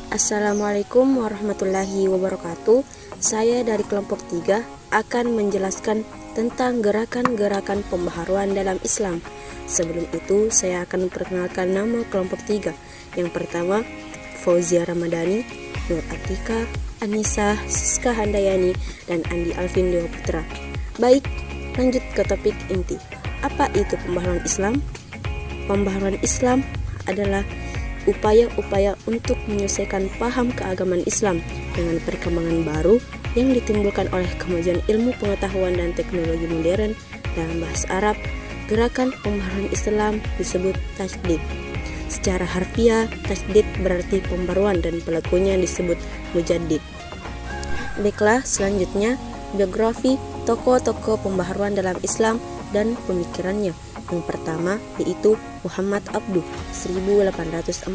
Assalamualaikum warahmatullahi wabarakatuh. Saya dari kelompok 3 akan menjelaskan tentang gerakan-gerakan pembaharuan dalam Islam. Sebelum itu, saya akan memperkenalkan nama kelompok 3. Yang pertama, Fauzia Ramadhani, Nur Atika, Anissa, Siska Handayani, dan Andi Alvin Dewa Putra. Baik, lanjut ke topik inti. Apa itu pembaharuan Islam? Pembaharuan Islam adalah upaya-upaya untuk menyelesaikan paham keagamaan Islam dengan perkembangan baru yang ditimbulkan oleh kemajuan ilmu pengetahuan dan teknologi modern. Dalam bahasa Arab, gerakan pembaharuan Islam disebut tajdid. Secara harfiah, tajdid berarti pembaruan dan pelakunya disebut mujaddid. Baiklah, selanjutnya biografi tokoh-tokoh pembaharuan dalam Islam dan pemikirannya. Yang pertama yaitu Muhammad Abduh 1849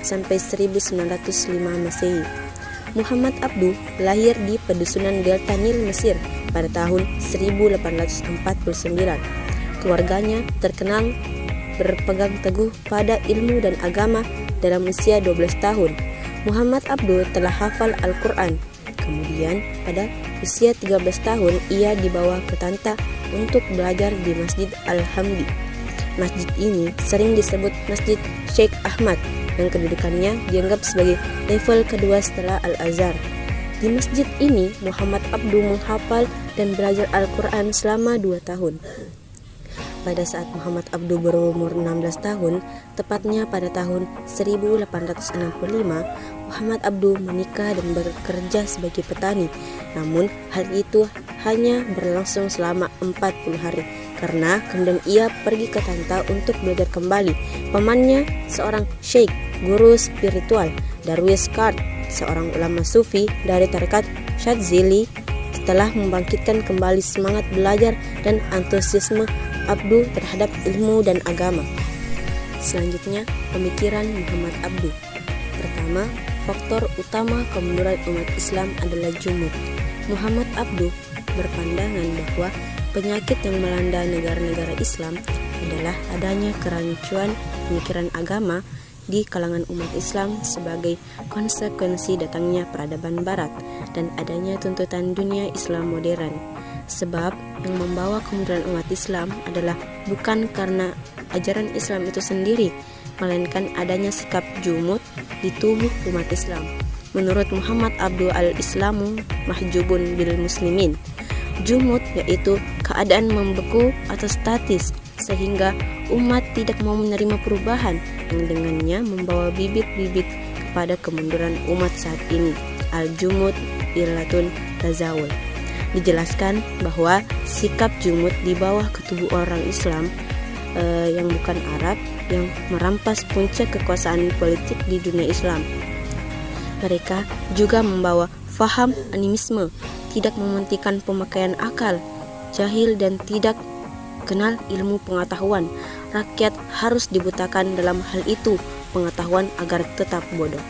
sampai 1905 Masehi. Muhammad Abduh lahir di pedusunan Delta Nil, Mesir pada tahun 1849. Keluarganya terkenal berpegang teguh pada ilmu dan agama. Dalam usia 12 tahun, Muhammad Abduh telah hafal Al-Quran. Kemudian pada usia 13 tahun ia dibawa ke Tanta untuk belajar di Masjid Al-Hamdi. Masjid ini sering disebut Masjid Sheikh Ahmad yang kedudukannya dianggap sebagai level kedua setelah Al-Azhar. Di masjid ini Muhammad Abduh menghafal dan belajar Al-Quran selama 2 tahun. Pada saat Muhammad Abduh berumur 16 tahun, tepatnya pada tahun 1865, Muhammad Abduh menikah dan bekerja sebagai petani. Namun hal itu hanya berlangsung selama 40 hari karena kemudian ia pergi ke Tanta untuk belajar kembali. Pamannya, seorang syekh, guru spiritual, Darwish Kard, seorang ulama sufi dari tarekat Syadzili, telah membangkitkan kembali semangat belajar dan antusiasme Abduh terhadap ilmu dan agama. Selanjutnya, pemikiran Muhammad Abduh. Pertama, faktor utama kemunduran umat Islam adalah jumud. Muhammad Abduh berpandangan bahwa penyakit yang melanda negara-negara Islam adalah adanya kerancuan pemikiran agama di kalangan umat Islam sebagai konsekuensi datangnya peradaban Barat dan adanya tuntutan dunia Islam modern. Sebab yang membawa kemunduran umat Islam adalah bukan karena ajaran Islam itu sendiri, melainkan adanya sikap jumud di tubuh umat Islam. Menurut Muhammad Abduh, al-Islamu mahjubun bil muslimin. Jumud yaitu keadaan membeku atau statis sehingga umat tidak mau menerima perubahan yang dengannya membawa bibit-bibit kepada kemunduran umat saat ini. Al-jumud illatun tazawul. Dijelaskan bahwa sikap jumud di bawah ketubuh orang Islam yang bukan Arab yang merampas puncak kekuasaan politik di dunia Islam. Mereka juga membawa faham animisme, tidak mementingkan pemakaian akal, jahil dan tidak kenal ilmu pengetahuan. Rakyat harus dibutakan dalam hal itu pengetahuan agar tetap bodoh.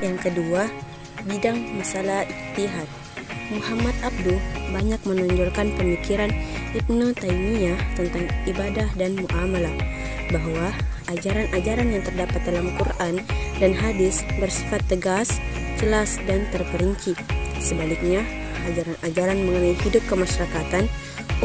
Yang kedua, bidang masalah ijtihad. Muhammad Abduh banyak menonjolkan pemikiran Ibnu Taimiyah tentang ibadah dan muamalah, bahwa ajaran-ajaran yang terdapat dalam Quran dan hadis bersifat tegas, jelas dan terperinci. Sebaliknya, ajaran-ajaran mengenai hidup kemasyarakatan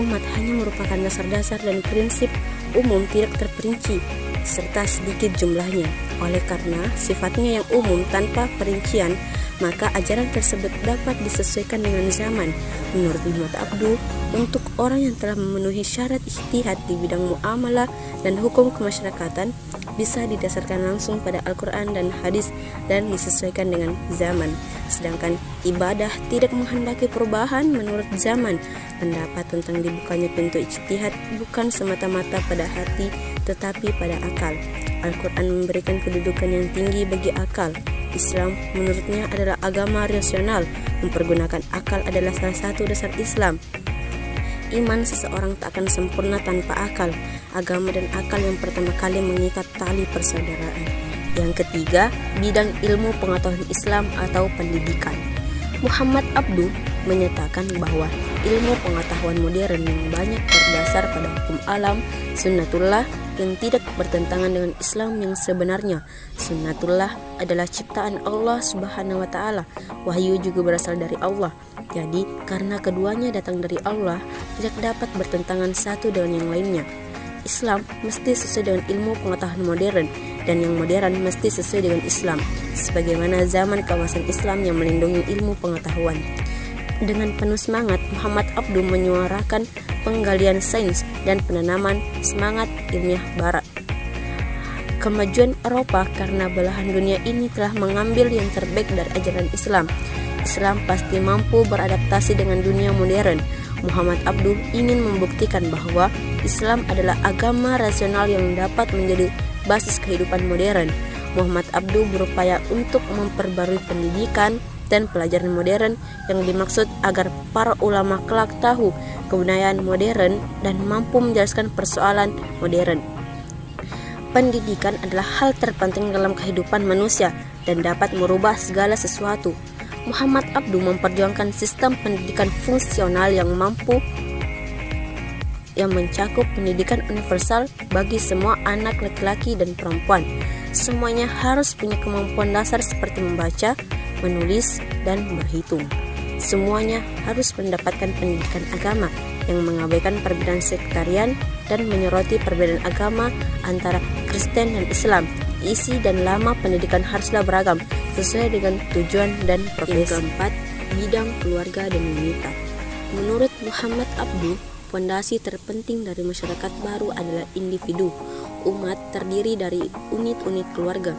umat hanya merupakan dasar-dasar dan prinsip umum tidak terperinci serta sedikit jumlahnya. Oleh karena sifatnya yang umum tanpa perincian, maka ajaran tersebut dapat disesuaikan dengan zaman. Menurut Muhammad Abduh, untuk orang yang telah memenuhi syarat ijtihad di bidang muamalah dan hukum kemasyarakatan bisa didasarkan langsung pada Al-Quran dan hadis dan disesuaikan dengan zaman. Sedangkan ibadah tidak menghendaki perubahan menurut zaman. Pendapat tentang dibukanya pintu ijtihad bukan semata-mata pada hati tetapi pada akal. Al-Quran memberikan kedudukan yang tinggi bagi akal. Islam menurutnya adalah agama rasional. Mempergunakan akal adalah salah satu dasar Islam. Iman seseorang tak akan sempurna tanpa akal. Agama dan akal yang pertama kali mengikat tali persaudaraan. Yang ketiga, bidang ilmu pengetahuan Islam atau pendidikan. Muhammad Abduh menyatakan bahwa ilmu pengetahuan modern yang banyak berdasar pada hukum alam, sunnatullah, yang tidak bertentangan dengan Islam yang sebenarnya. Sunnatullah adalah ciptaan Allah Subhanahu wa Ta'ala. Wahyu juga berasal dari Allah. Jadi, karena keduanya datang dari Allah, tidak dapat bertentangan satu dengan yang lainnya. Islam mesti sesuai dengan ilmu pengetahuan modern, dan yang modern mesti sesuai dengan Islam, sebagaimana zaman keemasan Islam yang melindungi ilmu pengetahuan. Dengan penuh semangat, Muhammad Abduh menyuarakan penggalian sains dan penanaman semangat ilmiah Barat. Kemajuan Eropa karena belahan dunia ini telah mengambil yang terbaik dari ajaran Islam. Islam pasti mampu beradaptasi dengan dunia modern. Muhammad Abduh ingin membuktikan bahwa Islam adalah agama rasional yang dapat menjadi basis kehidupan modern. Muhammad Abduh berupaya untuk memperbarui pendidikan dan pelajaran modern yang dimaksud agar para ulama kelak tahu kebudayaan modern dan mampu menjelaskan persoalan modern. Pendidikan adalah hal terpenting dalam kehidupan manusia dan dapat merubah segala sesuatu. Muhammad Abduh memperjuangkan sistem pendidikan fungsional yang mencakup pendidikan universal bagi semua anak laki-laki dan perempuan. Semuanya harus punya kemampuan dasar seperti membaca, menulis, dan berhitung. Semuanya harus mendapatkan pendidikan agama yang mengabaikan perbedaan sektarian dan menyoroti perbedaan agama antara Kristen dan Islam. Isi dan lama pendidikan haruslah beragam sesuai dengan tujuan dan profesi. Yang keempat, bidang keluarga dan wanita. Menurut Muhammad Abduh, fondasi terpenting dari masyarakat baru adalah individu. Umat terdiri dari unit-unit keluarga.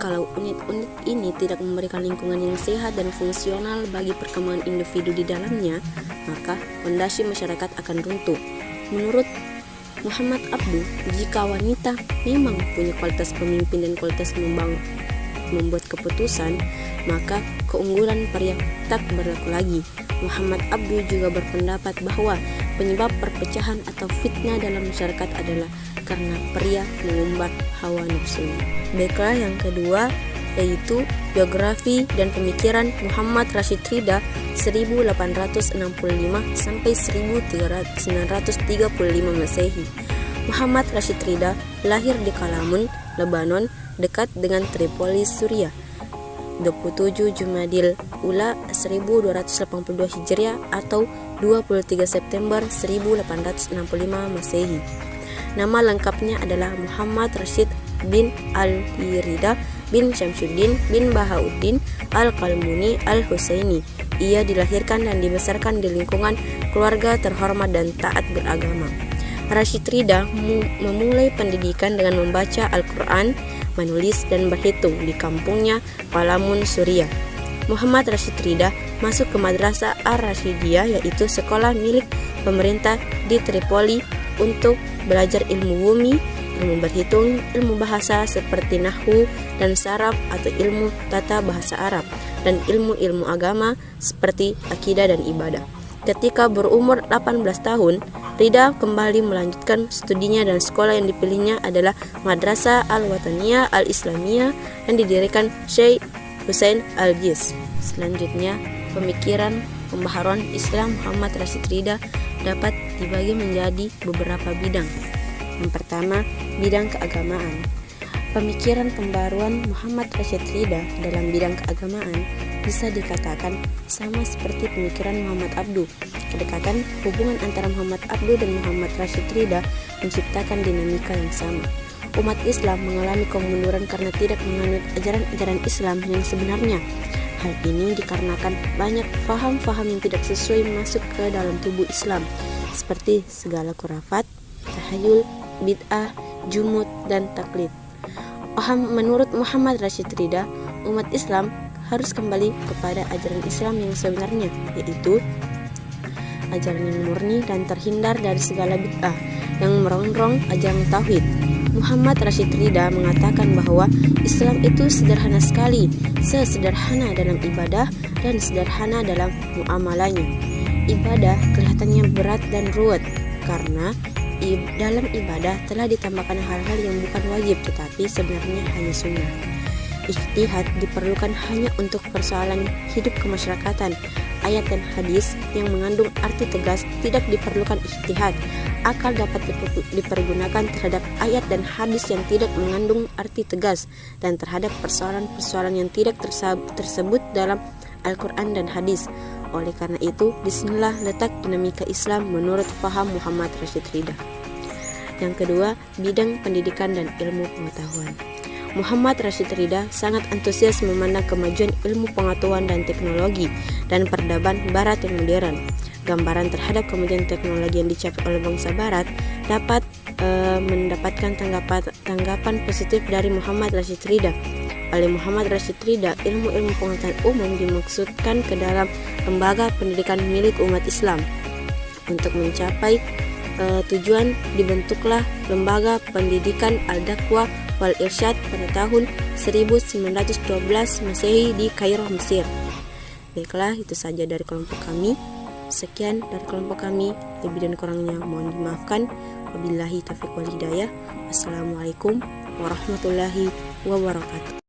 Kalau unit-unit ini tidak memberikan lingkungan yang sehat dan fungsional bagi perkembangan individu di dalamnya, maka fondasi masyarakat akan runtuh. Menurut Muhammad Abduh, jika wanita memang punya kualitas pemimpin dan kualitas membuat keputusan, maka keunggulan pria tak berlaku lagi. Muhammad Abduh juga berpendapat bahwa penyebab perpecahan atau fitnah dalam masyarakat adalah karena pria mengumbar hawa nafsunya. Baiklah, yang kedua yaitu biografi dan pemikiran Muhammad Rashid Ridha 1865 sampai 1935 Masehi. Muhammad Rashid Ridha lahir di Kalamun, Lebanon, dekat dengan Tripoli, Suriah, 27 Jumadil Ula 1282 Hijriah atau 23 September 1865 Masehi. Nama lengkapnya adalah Muhammad Rashid bin Ali Ridha bin Syamsuddin bin Bahauddin Al-Qalmuni Al-Husaini. Ia dilahirkan dan dibesarkan di lingkungan keluarga terhormat dan taat beragama. Rashid Ridha memulai pendidikan dengan membaca Al-Quran, menulis dan berhitung di kampungnya Kalamun, Suriah. Muhammad Rashid Ridha masuk ke Madrasah Ar-Rasyidiyah, yaitu sekolah milik pemerintah di Tripoli, untuk belajar ilmu bumi, ilmu berhitung, ilmu bahasa seperti nahwu dan saraf atau ilmu tata bahasa Arab, dan ilmu-ilmu agama seperti akidah dan ibadah. Ketika berumur 18 tahun, Ridha kembali melanjutkan studinya dan sekolah yang dipilihnya adalah Madrasah Al-Wataniyah Al-Islamiyah yang didirikan Syekh Hussein Al-Jiz. Selanjutnya, pemikiran pembaharuan Islam Muhammad Rashid Ridha dapat dibagi menjadi beberapa bidang. Yang pertama, bidang keagamaan. Pemikiran pembaruan Muhammad Rashid Ridha dalam bidang keagamaan bisa dikatakan sama seperti pemikiran Muhammad Abduh. Kedekatan hubungan antara Muhammad Abduh dan Muhammad Rashid Ridha menciptakan dinamika yang sama. Umat Islam mengalami kemunduran karena tidak menganut ajaran-ajaran Islam yang sebenarnya. Hal ini dikarenakan banyak faham-faham yang tidak sesuai masuk ke dalam tubuh Islam, seperti segala khurafat, tahayul, bid'ah, jumud, dan taklid. Menurut Muhammad Rashid Ridha, umat Islam harus kembali kepada ajaran Islam yang sebenarnya, yaitu ajaran yang murni dan terhindar dari segala bid'ah yang merongrong ajaran tauhid. Muhammad Rashid Ridha mengatakan bahwa Islam itu sederhana sekali, sesederhana dalam ibadah dan sederhana dalam muamalahnya. Ibadah kelihatannya berat dan ruwet karena dalam ibadah telah ditambahkan hal-hal yang bukan wajib tetapi sebenarnya hanya sunnah. Ijtihad diperlukan hanya untuk persoalan hidup kemasyarakatan. Ayat dan hadis yang mengandung arti tegas tidak diperlukan ijtihad. Akal dapat dipergunakan terhadap ayat dan hadis yang tidak mengandung arti tegas dan terhadap persoalan-persoalan yang tidak tersebut dalam Al-Quran dan hadis. Oleh karena itu, disinilah letak dinamika Islam menurut faham Muhammad Rashid Ridha. Yang kedua, bidang pendidikan dan ilmu pengetahuan. Muhammad Rashid Ridha sangat antusias memandang kemajuan ilmu pengetahuan dan teknologi dan peradaban Barat yang modern. Gambaran terhadap kemajuan teknologi yang dicapai oleh bangsa Barat dapat mendapatkan tanggapan positif dari Muhammad Rashid Ridha. Oleh Muhammad Rashid Ridha, ilmu-ilmu pengetahuan umum dimaksudkan ke dalam lembaga pendidikan milik umat Islam. Untuk mencapai tujuan dibentuklah Lembaga Pendidikan Al-Da'wah wal Irsyad pada tahun 1912 Masehi di Kairo, Mesir. Baiklah, itu saja dari kelompok kami. Sekian dari kelompok kami, lebih dan kurangnya mohon dimaafkan. Wabillahi taufiq wal hidayah. Wassalamualaikum warahmatullahi wabarakatuh.